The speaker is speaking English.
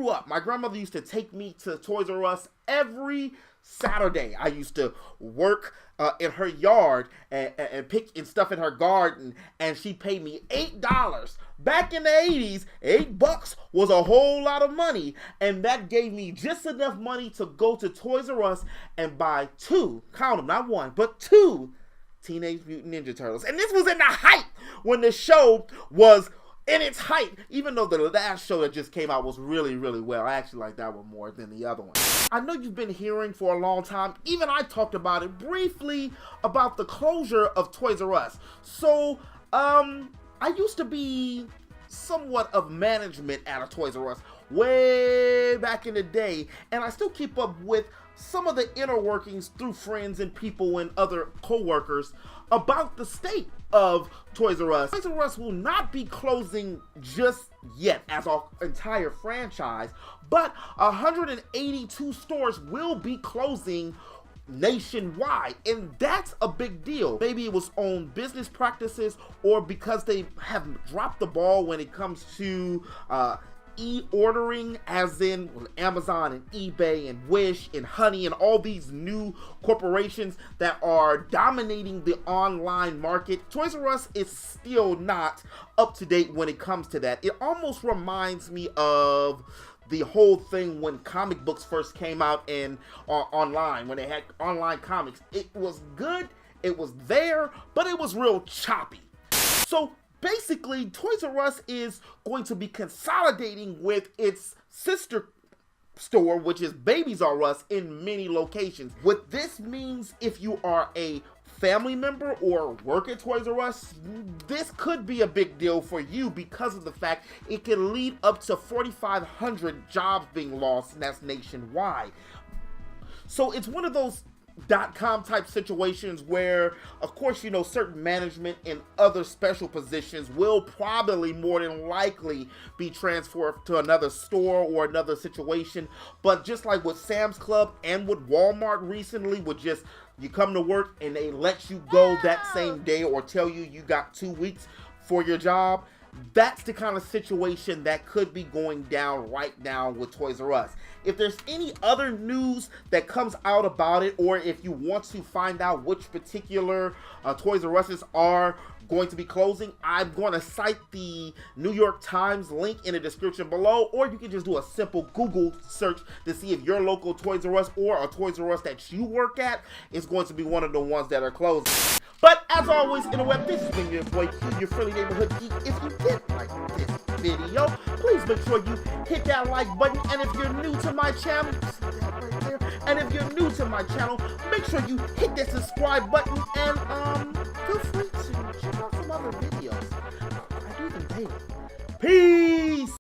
grew up, my grandmother used to take me to Toys R Us every Saturday. I used to work in her yard and pick and stuff in her garden, and she paid me $8. Back in the 80s, $8 was a whole lot of money, and that gave me just enough money to go to Toys R Us and buy 2, count them, not 1, but 2 Teenage Mutant Ninja Turtles. And this was in the height when the show was in its height, even though the last show that just came out was really, really well. I actually like that one more than the other one. I know you've been hearing for a long time, even I talked about it briefly, about the closure of Toys R Us. So, I used to be somewhat of management at a Toys R Us way back in the day, and I still keep up with some of the inner workings through friends and people and other co-workers about the state of Toys R Us. Toys R Us will not be closing just yet as our entire franchise, but 182 stores will be closing nationwide, and that's a big deal. Maybe it was on business practices or because they have dropped the ball when it comes to e-ordering, as in Amazon and eBay and Wish and Honey and all these new corporations that are dominating the online market. Toys R Us is still not up to date when it comes to that. It almost reminds me of the whole thing when comic books first came out in online, when they had online comics. It was good, it was there, but it was real choppy. So basically, Toys R Us is going to be consolidating with its sister store, which is Babies R Us, in many locations. What this means, if you are a family member or work at Toys R Us, this could be a big deal for you because of the fact it can lead up to 4,500 jobs being lost, and that's nationwide. So it's one of those .com type situations where, of course, you know, certain management and other special positions will probably more than likely be transferred to another store or another situation. But just like with Sam's Club and with Walmart recently, with just you come to work and they let you go that same day or tell you you got 2 weeks for your job, that's the kind of situation that could be going down right now with Toys R Us. If there's any other news that comes out about it, or if you want to find out which particular Toys R Us's are going to be closing, I'm going to cite the New York Times link in the description below, or you can just do a simple Google search to see if your local Toys R Us or a Toys R Us that you work at is going to be one of the ones that are closing. But as always, in the web, this has been your boy Q, your friendly neighborhood geek. If you did like this video, please make sure you hit that like button. And if you're new to my channel, see that right there? And if you're new to my channel, make sure you hit that subscribe button and feel free to check out some other videos. I do them daily. Peace!